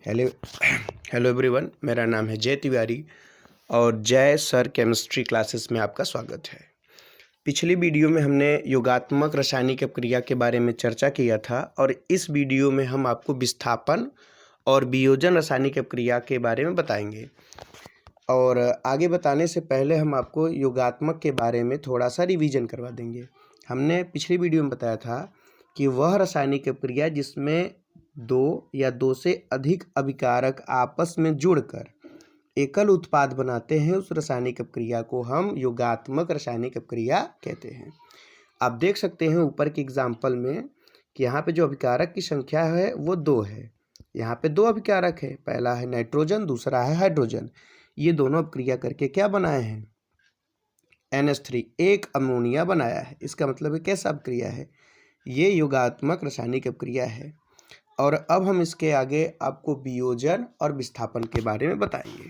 Hello hello everyone, मेरा नाम है जय तिवारी और जय सर केमिस्ट्री क्लासेस में आपका स्वागत है। पिछली वीडियो में हमने योगात्मक रासायनिक अपक्रिया के बारे में चर्चा किया था और इस वीडियो में हम आपको विस्थापन और वियोजन रासायनिक अपक्रिया के बारे में बताएंगे। और आगे बताने से पहले हम आपको योगात्मक के बारे में थोड़ा सा रिवीजन करवा देंगे। हमने पिछली वीडियो में बताया था कि वह रासायनिक अपक्रिया जिसमें दो या दो से अधिक अभिकारक आपस में जुड़कर एकल उत्पाद बनाते हैं, उस रासायनिक अपक्रिया को हम योगात्मक रासायनिक अपक्रिया कहते हैं। आप देख सकते हैं ऊपर के एग्जाम्पल में कि यहाँ पे जो अभिकारक की संख्या है वो 2 है। यहाँ पे 2 अभिकारक है, पहला है नाइट्रोजन, दूसरा है हाइड्रोजन। ये दोनों अपक्रिया करके क्या बनाए हैं? NH3 एक अमोनिया बनाया है। इसका मतलब है कैसा अपक्रिया है? ये योगात्मक रासायनिक अपक्रिया है। और अब हम इसके आगे आपको वियोजन और विस्थापन के बारे में बताएंगे।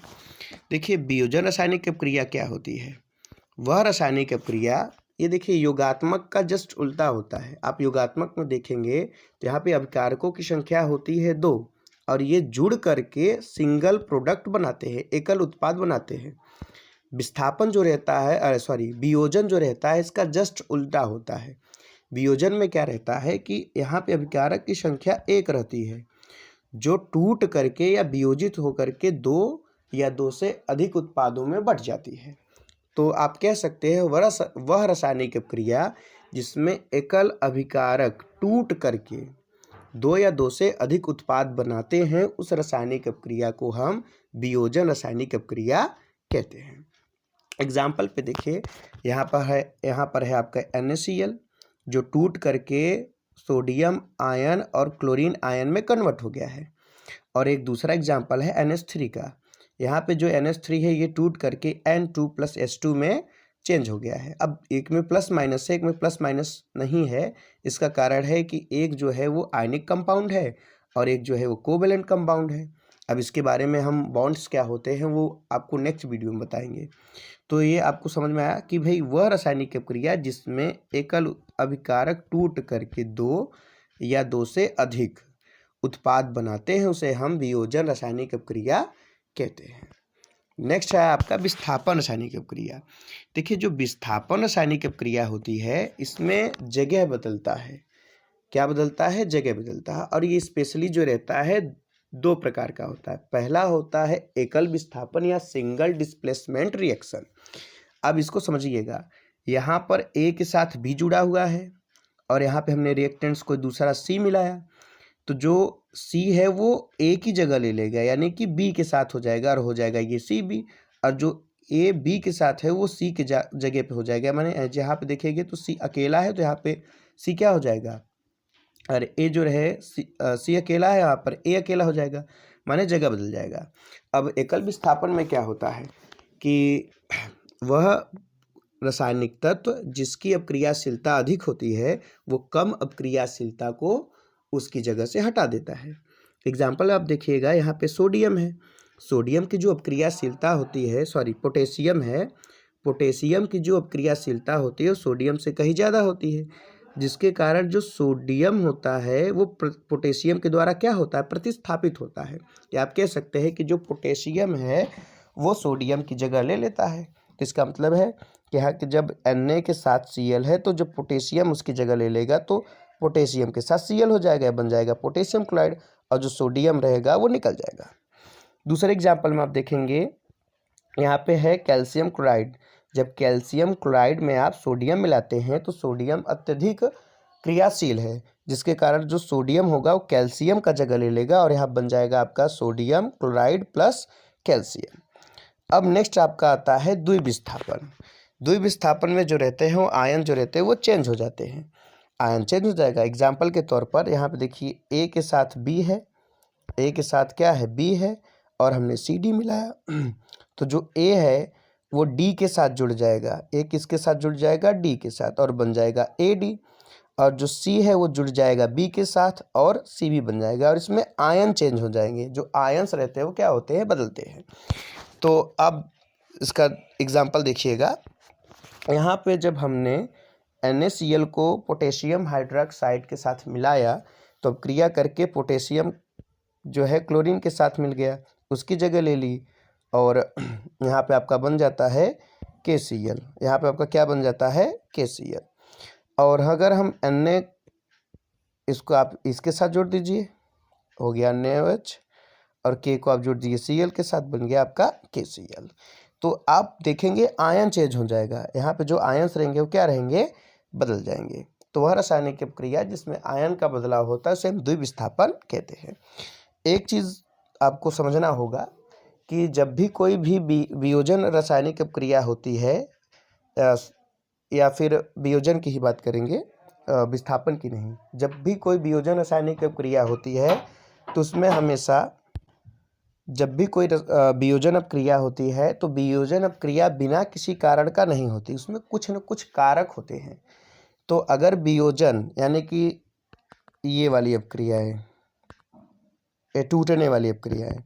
देखिए, वियोजन रासायनिक अपक्रिया क्या होती है? वह रासायनिक अपक्रिया, ये देखिए योगात्मक का जस्ट उल्टा होता है। आप योगात्मक में देखेंगे तो यहाँ पे अभिकारकों की संख्या होती है 2 और ये जुड़ करके सिंगल प्रोडक्ट बनाते हैं, एकल उत्पाद बनाते हैं। विस्थापन जो रहता है वियोजन जो रहता है, इसका जस्ट उल्टा होता है। वियोजन में क्या रहता है कि यहाँ पे अभिकारक की संख्या 1 रहती है जो टूट करके या वियोजित होकर के 2 या 2 से अधिक उत्पादों में बट जाती है। तो आप कह सकते हैं वह रासायनिक अपक्रिया जिसमें एकल अभिकारक टूट करके 2 या 2 से अधिक उत्पाद बनाते हैं, उस रासायनिक अपक्रिया को हम वियोजन रासायनिक अपक्रिया कहते हैं। एग्जाम्पल पे देखिए, यहाँ पर है आपका NaCl जो टूट करके सोडियम आयन और क्लोरीन आयन में कन्वर्ट हो गया है। और एक दूसरा एग्जाम्पल है NH3 का। यहाँ पे जो NH3 है ये टूट करके N2+H2 में चेंज हो गया है। अब एक में प्लस माइनस है, एक में प्लस माइनस नहीं है। इसका कारण है कि एक जो है वो आयनिक कंपाउंड है और एक जो है वो कोवेलेंट कंपाउंड है। अब इसके बारे में हम बॉन्ड्स क्या होते हैं वो आपको नेक्स्ट वीडियो में बताएंगे। तो ये आपको समझ में आया कि भाई वह रासायनिक अपक्रिया जिसमें एकल अभिकारक टूट करके 2 या 2 से अधिक उत्पाद बनाते हैं, उसे हम वियोजन रासायनिक अपक्रिया कहते हैं। नेक्स्ट है आपका विस्थापन रासायनिक अपक्रिया। देखिए, जो विस्थापन रासायनिक अपक्रिया होती है इसमें जगह बदलता है। क्या बदलता है? जगह बदलता है। और ये स्पेशली जो रहता है 2 प्रकार का होता है। पहला होता है एकल विस्थापन या सिंगल डिस्प्लेसमेंट रिएक्शन। अब इसको समझिएगा, यहाँ पर A के साथ B जुड़ा हुआ है और यहाँ पे हमने रिएक्टेंट्स को दूसरा C मिलाया, तो जो C है वो A की जगह ले लेगा, यानी कि B के साथ हो जाएगा और हो जाएगा ये CB। और जो A B के साथ है वो C के जगह पे हो जाएगा। माने जहाँ पे देखेंगे तो C अकेला है तो यहाँ पे C क्या हो जाएगा? और A जो रहे C अकेला है, यहाँ पर A अकेला हो जाएगा, माने जगह बदल जाएगा। अब एकल विस्थापन में क्या होता है कि वह रासायनिक तत्व जिसकी अपक्रियाशीलता अधिक होती है वो कम अपक्रियाशीलता को उसकी जगह से हटा देता है। एग्जाम्पल आप देखिएगा, यहाँ पे सोडियम है। सोडियम की जो अपक्रियाशीलता होती है, पोटेशियम है। पोटेशियम की जो अपक्रियाशीलता होती है वो सोडियम से कहीं ज़्यादा होती है, जिसके कारण जो सोडियम होता है वो पोटेशियम के द्वारा क्या होता है? प्रतिस्थापित होता है। या आप कह सकते हैं कि जो पोटेशियम है वो सोडियम की जगह ले लेता है। तो इसका मतलब है कि यहाँ कि जब Na के साथ Cl है तो जब पोटेशियम उसकी जगह ले लेगा तो पोटेशियम के साथ Cl हो जाएगा, बन जाएगा पोटेशियम क्लोराइड, और जो सोडियम रहेगा वो निकल जाएगा। दूसरे एग्जाम्पल में आप देखेंगे, यहाँ पे है कैल्शियम क्लोराइड। जब कैल्शियम क्लोराइड में आप सोडियम मिलाते हैं तो सोडियम अत्यधिक क्रियाशील है, जिसके कारण जो सोडियम होगा वो कैल्शियम का जगह ले लेगा और यहाँ बन जाएगा आपका सोडियम क्लोराइड प्लस कैल्शियम। अब नेक्स्ट आपका आता है द्विविस्थापन। द्विविस्थापन में जो रहते हैं वो आयन जो रहते हैं वो चेंज हो जाते हैं। आयन चेंज हो जाएगा। एग्जाम्पल के तौर पर यहाँ पे देखिए, A के साथ B है, A के साथ क्या है? B है, और हमने CD मिलाया तो जो A है वो D के साथ जुड़ जाएगा। A किसके साथ जुड़ जाएगा? D के साथ, और बन जाएगा AD। और जो C है वो जुड़ जाएगा B के साथ और CB बन जाएगा। और इसमें आयन चेंज हो जाएंगे। जो आयन्स रहते हैं वो क्या होते हैं? बदलते हैं। तो अब इसका एग्जाम्पल देखिएगा, यहाँ पे जब हमने NaCl को पोटेशियम हाइड्रोक्साइड के साथ मिलाया तो क्रिया करके पोटेशियम जो है क्लोरीन के साथ मिल गया, उसकी जगह ले ली और यहाँ पे आपका बन जाता है KCl। यहाँ पे आपका क्या बन जाता है KCl। और अगर हम Na, इसको आप इसके साथ जोड़ दीजिए, हो गया NaOH, और K को आप जोड़ दीजिए Cl के साथ, बन गया आपका KCl। तो आप देखेंगे आयन चेंज हो जाएगा, यहाँ पे जो आयन्स रहेंगे वो क्या रहेंगे, बदल जाएंगे। तो वह रासायनिक प्रक्रिया जिसमें आयन का बदलाव होता है उसे हम द्विविस्थापन कहते हैं। एक चीज़ आपको समझना होगा कि जब भी कोई भी वियोजन रासायनिक प्रक्रिया होती है, या फिर वियोजन की ही बात करेंगे, विस्थापन की नहीं, जब भी कोई वियोजन रासायनिक प्रक्रिया होती है तो उसमें हमेशा, जब भी कोई वियोजन अपक्रिया होती है तो वियोजन अपक्रिया बिना किसी कारण का नहीं होती, उसमें कुछ न कुछ कारक होते हैं। तो अगर वियोजन यानी कि ये वाली अपक्रिया है, ये टूटने वाली अपक्रिया है,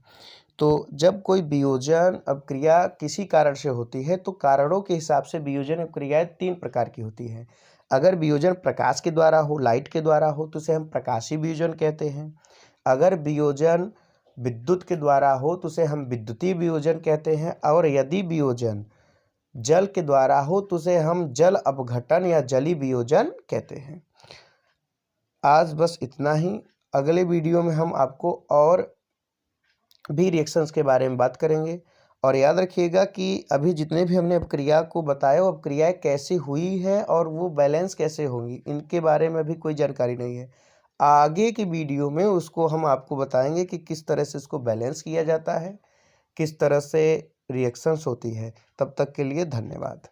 तो जब कोई वियोजन अपक्रिया किसी कारण से होती है तो कारणों के हिसाब से वियोजन अपक्रियाएं 3 प्रकार की होती हैं। अगर वियोजन प्रकाश के द्वारा हो, लाइट के द्वारा हो, तो उसे हम प्रकाशीय वियोजन कहते हैं। अगर वियोजन विद्युत के द्वारा हो तो उसे हम विद्युतीय वियोजन कहते हैं। और यदि वियोजन जल के द्वारा हो तो उसे हम जल अपघटन या जलीय वियोजन कहते हैं। आज बस इतना ही। अगले वीडियो में हम आपको और भी रिएक्शंस के बारे में बात करेंगे। और याद रखिएगा कि अभी जितने भी हमने अपक्रिया को बताया वो अपक्रियाएं कैसे हुई है और वो बैलेंस कैसे होंगी, इनके बारे में अभी कोई जानकारी नहीं है। आगे की वीडियो में उसको हम आपको बताएंगे कि किस तरह से इसको बैलेंस किया जाता है, किस तरह से रिएक्शंस होती है। तब तक के लिए धन्यवाद।